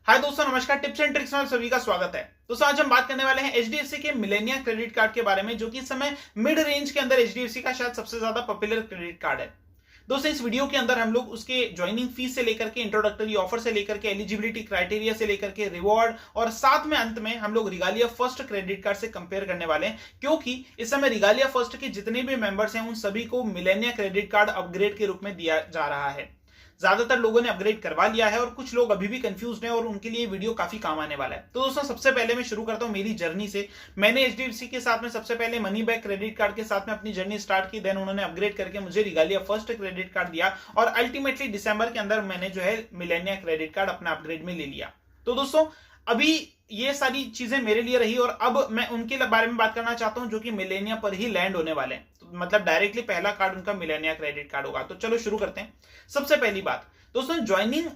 हाय दोस्तों, नमस्कार। Tips and tricks में आप सभी का स्वागत है। दोस्तों, आज हम बात करने वाले हैं एचडीएफसी के मिलेनिया क्रेडिट कार्ड के बारे में, जो कि इस समय मिड रेंज के अंदर एचडीएफसी का शायद सबसे ज्यादा पॉपुलर क्रेडिट कार्ड है। दोस्तों, इस वीडियो के अंदर हम लोग उसके ज्वाइनिंग फीस से लेकर के इंट्रोडक्टरी ऑफर से लेकर के एलिजिबिलिटी क्राइटेरिया से लेकर के रिवॉर्ड और साथ में अंत में हम लोग रिगालिया फर्स्ट क्रेडिट कार्ड से कंपेयर करने वाले हैं, क्योंकि इस समय रिगालिया फर्स्ट के जितने भी मेंबर्स हैं उन सभी को मिलेनिया क्रेडिट कार्ड अपग्रेड के रूप में दिया जा रहा है। ज्यादातर लोगों ने अपग्रेड करवा लिया है और कुछ लोग अभी भी कंफ्यूज हैं और उनके लिए वीडियो काफी काम आने वाला है। तो दोस्तों, सबसे पहले मैं शुरू करता हूं मेरी जर्नी से। मैंने एचडीएफसी के साथ में सबसे पहले मनी बैक क्रेडिट कार्ड के साथ में अपनी जर्नी स्टार्ट की, देन उन्होंने अपग्रेड करके मुझे रिगालिया फर्स्ट क्रेडिट कार्ड दिया और अल्टीमेटली दिसंबर के अंदर मैंने जो है मिलेनिया क्रेडिट कार्ड अपना अपग्रेड में ले लिया। तो दोस्तों, अभी ये सारी चीजें मेरे लिए रही और अब मैं उनके बारे में बात करना चाहता हूं जो कि मिलेनिया पर ही लैंड होने वाले हैं। तो मतलब डायरेक्टली पहला कार्ड उनका मिलेनिया क्रेडिट कार्ड होगा। तो चलो शुरू करते हैं। सबसे पहली बात दोस्तों, ज्वाइनिंग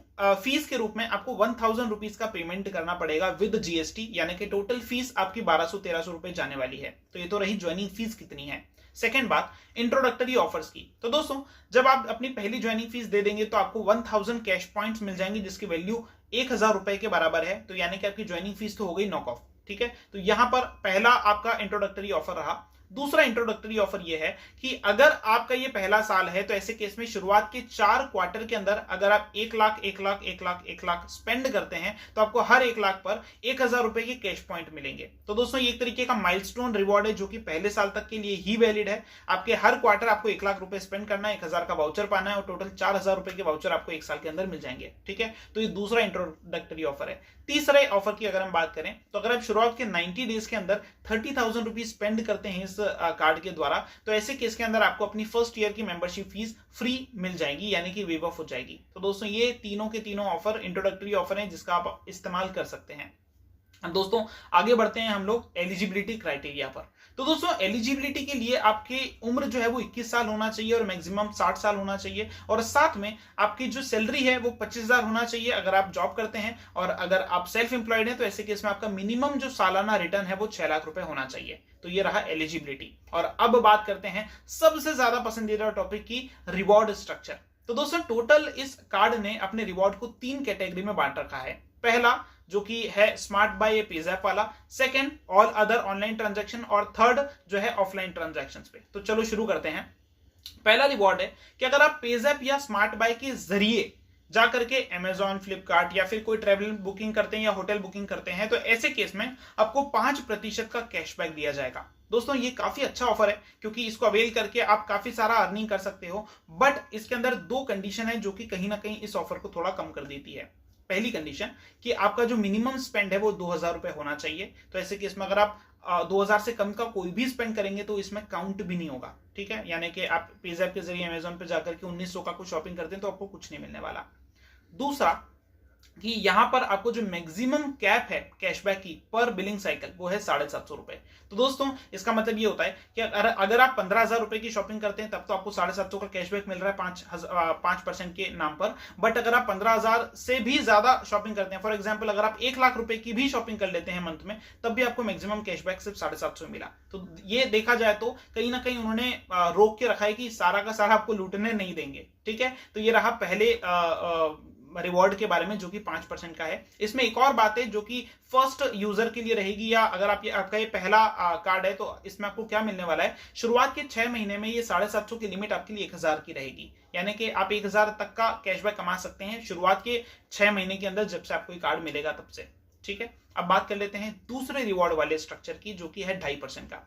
फीस के रूप में आपको 1000 रुपीज का पेमेंट करना पड़ेगा विद जीएसटी, यानी कि टोटल फीस आपकी 1200-1300 रुपए जाने वाली है। तो ये तो रही ज्वाइनिंग फीस कितनी है। सेकेंड बात, इंट्रोडक्टरी ऑफर्स की। तो दोस्तों, जब आप अपनी पहली ज्वाइनिंग फीस दे देंगे तो आपको 1000 कैश पॉइंट्स मिल जाएंगे, जिसकी वैल्यू 1000 रुपए के बराबर है। तो यानी कि आपकी ज्वाइनिंग फीस तो हो गई नॉक ऑफ। ठीक है, तो यहां पर पहला आपका इंट्रोडक्टरी ऑफर रहा। दूसरा इंट्रोडक्टरी ऑफर यह है कि अगर आपका ये पहला साल है तो ऐसे केस में शुरुआत के 4 क्वार्टर के अंदर अगर आप 1 लाख 1 लाख 1 लाख 1 लाख स्पेंड करते हैं तो आपको हर 1 लाख पर 1000 रुपए के कैश पॉइंट मिलेंगे। तो दोस्तों, ये एक तरीके का माइलस्टोन रिवॉर्ड है जो कि पहले साल तक के लिए ही वैलिड है। आपके हर क्वार्टर आपको 1 लाख रुपए स्पेंड करना है, 1000 का वाउचर पाना है और टोटल 4000 रुपए के वाउचर आपको 1 साल के अंदर मिल जाएंगे। ठीक है, तो ये दूसरा इंट्रोडक्टरी ऑफर है। तीसरे ऑफर की अगर हम बात करें तो अगर आप शुरुआत के 90 डेज के अंदर 30,000 रुपीज स्पेंड करते हैं इस कार्ड के द्वारा, तो ऐसे केस के अंदर आपको अपनी फर्स्ट ईयर की मेंबरशिप फीस फ्री मिल जाएगी, यानी कि वेव ऑफ हो जाएगी। तो दोस्तों, ये तीनों के तीनों ऑफर इंट्रोडक्टरी ऑफर हैं जिसका आप इस्तेमाल कर सकते हैं। दोस्तों, आगे बढ़ते हैं हम लोग एलिजिबिलिटी क्राइटेरिया पर। तो दोस्तों, एलिजिबिलिटी के लिए आपकी उम्र जो है वो 21 साल होना चाहिए और मैक्सिमम 60 साल होना चाहिए, और साथ में आपकी जो सैलरी है वो 25,000 होना चाहिए अगर आप जॉब करते हैं, और अगर आप सेल्फ एम्प्लॉयड हैं तो ऐसे केस में आपका मिनिमम जो सालाना रिटर्न है वो 6 लाख रुपए होना चाहिए। तो ये रहा एलिजिबिलिटी। और अब बात करते हैं सबसे ज्यादा पसंदीदा टॉपिक की, रिवॉर्ड स्ट्रक्चर। तो दोस्तों, टोटल इस कार्ड ने अपने रिवॉर्ड को 3 कैटेगरी में बांट रखा है। पहला जो कि है स्मार्ट बाय पेजैप वाला, second all other online transaction, और थर्ड जो है ऑफलाइन ट्रांजैक्शंस पे। तो चलो शुरू करते हैं। पहला रिवॉर्ड है कि अगर आप पेजैप या स्मार्ट बाय के जरिए जाकर के अमेजॉन, फ्लिपकार्ट या फिर कोई ट्रेवल बुकिंग करते हैं या होटल बुकिंग करते हैं, तो ऐसे केस में आपको 5% का कैशबैक दिया जाएगा। दोस्तों, ये काफी अच्छा ऑफर है क्योंकि इसको अवेल करके आप काफी सारा अर्निंग कर सकते हो। बट इसके अंदर 2 कंडीशन है जो कि कहीं ना कहीं इस ऑफर को थोड़ा कम कर देती है। पहली कंडीशन कि आपका जो मिनिमम स्पेंड है वो 2000 रुपए होना चाहिए। तो ऐसे केस में अगर आप 2000 से कम का कोई भी स्पेंड करेंगे तो इसमें काउंट भी नहीं होगा। ठीक है, यानी कि आप पेजैप के जरिए अमेजॉन पे जाकर के 1900 का कुछ शॉपिंग करते हैं तो आपको कुछ नहीं मिलने वाला। दूसरा कि यहां पर आपको जो मैक्सिमम कैप है कैशबैक की पर बिलिंग साइकिल वो है 750 रुपए। तो दोस्तों, इसका मतलब ये होता है कि अगर आप 15,000 रुपए की शॉपिंग करते हैं तब तो आपको 750 का कैशबैक मिल रहा है 5% के नाम पर। बट अगर आप 15,000 से भी ज्यादा शॉपिंग करते हैं, फॉर एग्जाम्पल अगर आप 1 लाख रुपए की भी शॉपिंग कर लेते हैं मंथ में, तब भी आपको मैक्सिमम कैशबैक सिर्फ 750 मिला। तो ये देखा जाए तो कहीं ना कहीं उन्होंने रोक के रखा है कि सारा का सारा आपको लूटने नहीं देंगे। ठीक है, तो ये रहा पहले रिवॉर्ड के बारे में जो कि 5% का है। इसमें एक और बात है जो कि फर्स्ट यूजर के लिए रहेगी, या अगर आपका ये पहला कार्ड है तो इसमें आपको क्या मिलने वाला है। शुरुआत के 6 महीने में ये 750 की लिमिट आपके लिए 1000 की रहेगी, यानी कि आप 1000 तक का कैशबैक कमा सकते हैं शुरुआत के 6 महीने के अंदर, जब से आपको ये कार्ड मिलेगा तब से। ठीक है, अब बात कर लेते हैं दूसरे रिवॉर्ड वाले स्ट्रक्चर की जो कि है 2.5% का।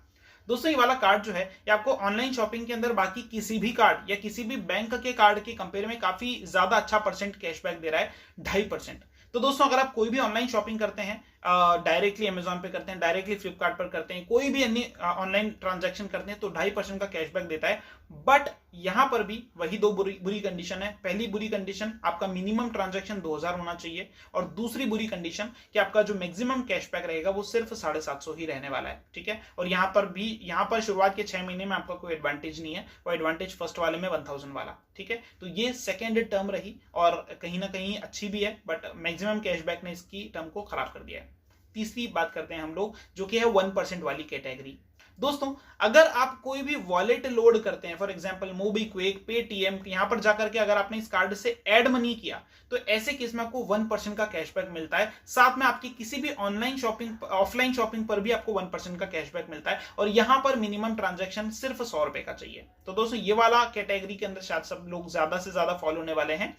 दोस्तों, ये वाला कार्ड जो है ये आपको ऑनलाइन शॉपिंग के अंदर बाकी किसी भी कार्ड या किसी भी बैंक के कार्ड के कंपेयर में काफी ज्यादा अच्छा परसेंट कैशबैक दे रहा है, 2.5%। तो दोस्तों, अगर आप कोई भी ऑनलाइन शॉपिंग करते हैं, डायरेक्टली अमेजॉन पे करते हैं, डायरेक्टली फ्लिपकार्ट पर करते हैं, कोई भी अन्य ऑनलाइन ट्रांजैक्शन करते हैं तो 2.5% का कैशबैक देता है। बट यहां पर भी वही 2 बुरी कंडीशन है। पहली बुरी कंडीशन, आपका मिनिमम ट्रांजैक्शन 2000 होना चाहिए, और दूसरी बुरी कंडीशन कि आपका जो मैक्सिमम कैशबैक रहेगा वो सिर्फ 750 ही रहने वाला है। ठीक है, और यहां पर शुरुआत के 6 महीने में आपका कोई एडवांटेज नहीं है, वो एडवांटेज फर्स्ट वाले में 1000 वाला। ठीक है, तो ये सेकेंड टर्म रही और कहीं ना कहीं अच्छी भी है, बट मैक्सिमम कैशबैक ने इसकी टर्म को खराब कर दिया है। तीसरी बात करते हैं हम लोग जो कि है 1% वाली कैटेगरी। दोस्तों अगर आप कोई भी वॉलेट लोड करते हैं, फॉर एग्जांपल मोबीक्विक, पेटीएम, यहां पर जाकर के अगर आपने इस कार्ड से ऐड मनी किया तो ऐसे केस में आपको 1% का कैशबैक मिलता है। साथ में आपकी किसी भी ऑनलाइन शॉपिंग, ऑफलाइन शॉपिंग पर भी आपको 1% का कैशबैक मिलता है और यहां पर मिनिमम ट्रांजैक्शन सिर्फ 100 रुपए का चाहिए। तो दोस्तों ये वाला कैटेगरी के अंदर शायद सब लोग ज्यादा से ज्यादा फॉलो होने वाले हैं।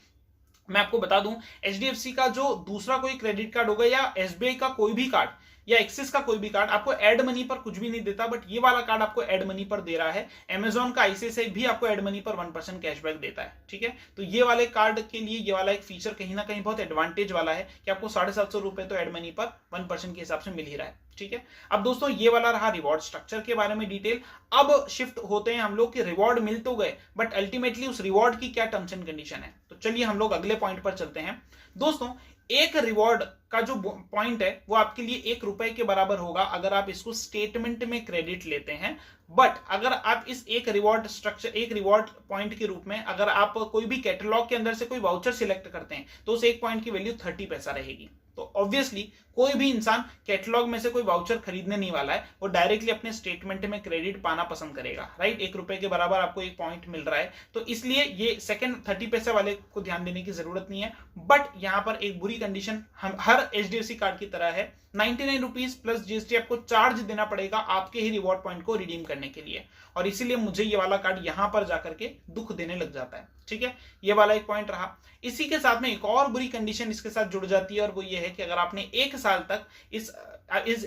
मैं आपको बता दूं, एचडीएफसी का जो दूसरा कोई क्रेडिट कार्ड होगा या एसबीआई का कोई भी कार्ड या एक्सिस का कोई भी कार्ड आपको एड मनी पर कुछ भी नहीं देता, बट ये वाला कार्ड आपको एड मनी पर दे रहा है। अमेजॉन का आईसीआईसीआई भी आपको एड मनी पर 1% कैशबैक देता है। ठीक है, तो ये वाले कार्ड के लिए ये वाला एक फीचर कहीं ना कहीं बहुत एडवांटेज वाला है कि आपको 750 रुपए तो एड मनी पर 1% के हिसाब से मिल ही रहा है। ठीक है, अब दोस्तों ये वाला रहा रिवॉर्ड स्ट्रक्चर के बारे में डिटेल। अब शिफ्ट होते हैं हम लोग कि रिवॉर्ड मिल तो गए, बट अल्टीमेटली उस रिवॉर्ड की क्या टर्म्स एंड कंडीशन है। तो चलिए हम लोग अगले पॉइंट पर चलते हैं। दोस्तों एक रिवॉर्ड का जो पॉइंट है वो आपके लिए 1 रुपए के बराबर होगा अगर आप इसको स्टेटमेंट में क्रेडिट लेते हैं। बट अगर आप इस एक रिवॉर्ड स्ट्रक्चर, एक रिवॉर्ड पॉइंट के रूप में अगर आप कोई भी कैटलॉग के अंदर से कोई वाउचर सिलेक्ट करते हैं तो उस एक पॉइंट की वैल्यू 30 पैसा रहेगी। तो ऑब्वियसली कोई भी इंसान कैटलॉग में से कोई वाउचर खरीदने नहीं वाला है, वो डायरेक्टली अपने स्टेटमेंट में क्रेडिट पाना पसंद करेगा। राइट, 1 रुपए के बराबर आपको एक पॉइंट मिल रहा है, तो इसलिए ये सेकंड 30 पैसे वाले को ध्यान देने की जरूरत नहीं है। बट यहां पर एक बुरी कंडीशन हर एचडीएफसी कार्ड की तरह है, 99 रुपीज प्लस जीएसटी आपको चार्ज देना पड़ेगा आपके ही रिवॉर्ड पॉइंट को रिडीम करने के लिए, और इसीलिए मुझे ये वाला कार्ड यहां पर जाकर के दुख देने लग जाता है। ठीक है, ये वाला एक पॉइंट रहा। इसी के साथ में एक और बुरी कंडीशन इसके साथ जुड़ जाती है, और वो ये है कि अगर आपने 1 साल तक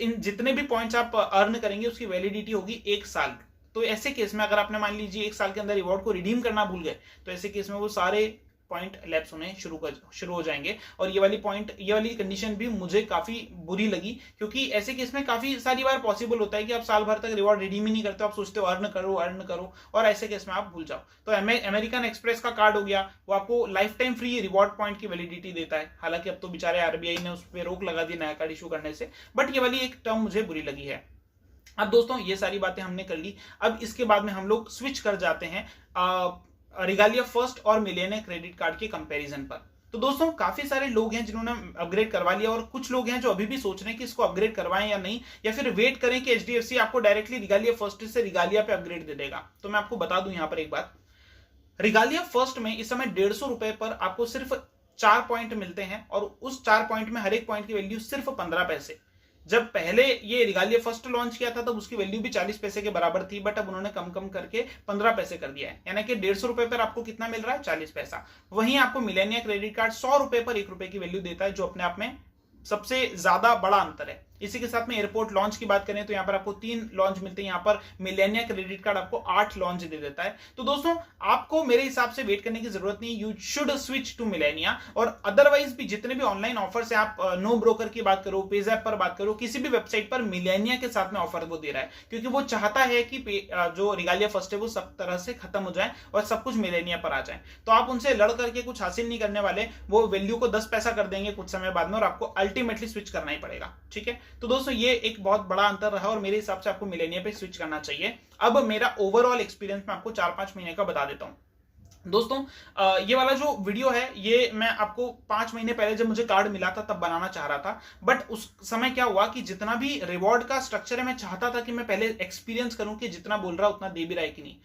इन जितने भी पॉइंट्स आप अर्न करेंगे उसकी वैलिडिटी होगी 1 साल। तो ऐसे केस में अगर आपने मान लीजिए 1 साल के अंदर रिवॉर्ड को रिडीम करना भूल गए तो ऐसे केस में वो सारे पॉइंट लैप्स होने शुरू हो जाएंगे। और ये वाली कंडीशन भी मुझे काफी बुरी लगी, क्योंकि ऐसे केस में काफी सारी बार पॉसिबल होता है कि आप साल भर तक रिवॉर्ड रिडीम ही नहीं करते, आप सोचते हो अर्न करो और ऐसे केस में आप भूल जाओ। तो अमेरिकन एक्सप्रेस का कार्ड हो गया, वो आपको life time free reward point की वैलिडिटी देता है। हालांकि अब तो बेचारे आरबीआई ने उस पर रोक लगा दी नया कार्ड इशू करने से, बट ये वाली एक टर्म मुझे बुरी लगी है। अब दोस्तों ये सारी बातें हमने कर ली, अब इसके बाद में हम लोग स्विच कर जाते हैं रिगालिया फर्स्ट और मिलेनिया क्रेडिट कार्ड के कंपैरिजन पर। तो दोस्तों काफी सारे लोग हैं जिन्होंने अपग्रेड करवा लिया, और कुछ लोग हैं जो अभी भी सोच रहे हैं कि इसको अपग्रेड करवाएं या नहीं, या फिर वेट करें कि एचडीएफसी आपको डायरेक्टली रिगालिया फर्स्ट से रिगालिया पे अपग्रेड दे देगा। तो मैं आपको बता दूं यहां पर एक बात, रिगालिया फर्स्ट में इस समय 150 रुपए पर आपको सिर्फ 4 पॉइंट मिलते हैं, और उस 4 पॉइंट में हर एक पॉइंट की वैल्यू सिर्फ 15 पैसे। जब पहले ये रिगालिया फर्स्ट लॉन्च किया था तब उसकी वैल्यू भी 40 पैसे के बराबर थी, बट अब उन्होंने कम करके 15 पैसे कर दिया है, यानी कि 150 रुपए पर आपको कितना मिल रहा है, 40 पैसा। वहीं आपको मिलेनिया क्रेडिट कार्ड 100 रुपए पर 1 रुपए की वैल्यू देता है, जो अपने आप में सबसे ज्यादा बड़ा अंतर है। इसी के साथ में एयरपोर्ट लॉन्च की बात करें तो यहाँ पर आपको 3 लॉन्च मिलते हैं, यहाँ पर मिलेनिया क्रेडिट कार्ड आपको 8 लॉन्च दे देता है। तो दोस्तों आपको मेरे हिसाब से वेट करने की जरूरत नहीं, you should switch to millennia. और अदरवाइज भी जितने भी ऑनलाइन ऑफर्स है, आप नो ब्रोकर की बात करो, पेजैप पर बात करो, किसी भी वेबसाइट पर मिलेनिया के साथ में ऑफर वो दे रहा है, क्योंकि वो चाहता है कि जो रिगालिया फर्स्ट है वो सब तरह से खत्म हो जाए और सब कुछ मिलेनिया पर आ जाए। तो आप उनसे लड़ करके कुछ हासिल नहीं करने वाले, वो वैल्यू को 10 पैसा कर देंगे कुछ समय बाद में, और आपको अल्टीमेटली स्विच करना ही पड़ेगा। ठीक है, तो दोस्तों ये एक बहुत बड़ा अंतर रहा, और मेरे हिसाब से आपको मिलेनिया पे स्विच करना चाहिए। अब मेरा ओवरऑल एक्सपीरियंस मैं आपको 4-5 महीने का बता देता हूं। दोस्तों ये वाला जो वीडियो है ये मैं आपको 5 महीने पहले जब मुझे कार्ड मिला था तब बनाना चाह रहा था, बट उस समय क्या हुआ कि जितना भी रिवॉर्ड का स्ट्रक्चर है मैं चाहता था कि मैं पहले एक्सपीरियंस करूं कि जितना बोल रहा उतना दे भी रहा है कि नहीं,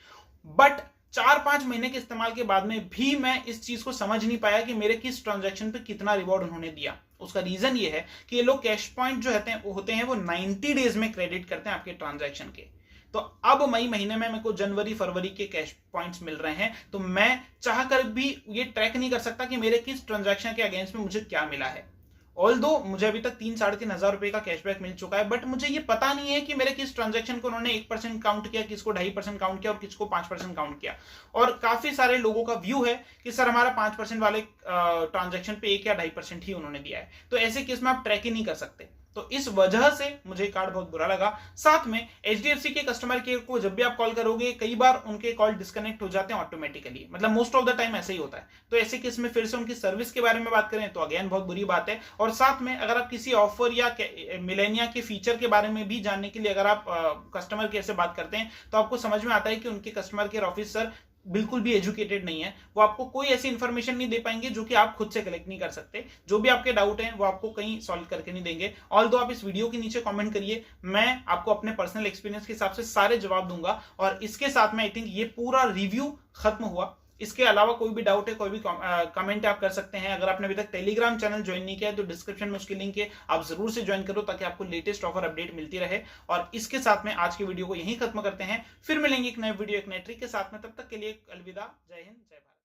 बट 4-5 महीने के इस्तेमाल के बाद में भी मैं इस चीज को समझ नहीं पाया कि मेरे किस ट्रांजैक्शन पे कितना रिवॉर्ड उन्होंने दिया। उसका रीजन ये है कि ये लोग कैश पॉइंट जो होते हैं वो 90 डेज में क्रेडिट करते हैं आपके ट्रांजैक्शन के। तो अब मई महीने में मेरे को जनवरी फरवरी के कैश पॉइंट्स मिल रहे हैं, तो मैं चाहकर भी ये ट्रैक नहीं कर सकता कि मेरे किस ट्रांजैक्शन के अगेंस्ट में मुझे क्या मिला है। ऑल्दो मुझे अभी तक 3-3.5 हजार रुपए का कैशबैक मिल चुका है, बट मुझे ये पता नहीं है कि मेरे किस ट्रांजैक्शन को उन्होंने 1% काउंट किया, किसको 2.5% काउंट किया और किसको 5% काउंट किया। और काफी सारे लोगों का व्यू है कि सर हमारा 5% वाले ट्रांजैक्शन पे 1 या 2.5% ही उन्होंने दिया है। तो ऐसे केस में आप ट्रैक ही नहीं कर सकते, तो इस वजह से मुझे कार्ड बहुत बुरा लगा। साथ में एचडीएफसी के कस्टमर केयर को जब भी आप कॉल करोगे कई बार उनके कॉल डिस्कनेक्ट हो जाते हैं ऑटोमेटिकली, मतलब मोस्ट ऑफ द टाइम ऐसे ही होता है। तो ऐसे केस में फिर से उनकी सर्विस के बारे में बात करें तो अगेन बहुत बुरी बात है। और साथ में अगर आप किसी ऑफर या मिलेनिया के फीचर के बारे में भी जानने के लिए अगर आप कस्टमर केयर से बात करते हैं तो आपको समझ में आता है कि उनके कस्टमर केयर ऑफिसर बिल्कुल भी एजुकेटेड नहीं है, वो आपको कोई ऐसी इंफॉर्मेशन नहीं दे पाएंगे जो कि आप खुद से कलेक्ट नहीं कर सकते। जो भी आपके डाउट हैं वो आपको कहीं सॉल्व करके नहीं देंगे। ऑल्दो आप इस वीडियो के नीचे कमेंट करिए, मैं आपको अपने पर्सनल एक्सपीरियंस के हिसाब से सारे जवाब दूंगा। और इसके साथ में आई थिंक ये पूरा रिव्यू खत्म हुआ। इसके अलावा कोई भी डाउट है, कोई भी कमेंट आप कर सकते हैं। अगर आपने अभी तक टेलीग्राम चैनल ज्वाइन नहीं किया है तो डिस्क्रिप्शन में उसकी लिंक है, आप जरूर से ज्वाइन करो ताकि आपको लेटेस्ट ऑफर अपडेट मिलती रहे। और इसके साथ में आज की वीडियो को यहीं खत्म करते हैं, फिर मिलेंगे एक नए वीडियो एक नए ट्रिक के साथ में। तब तक के लिए अलविदा, जय हिंद, जय भारत।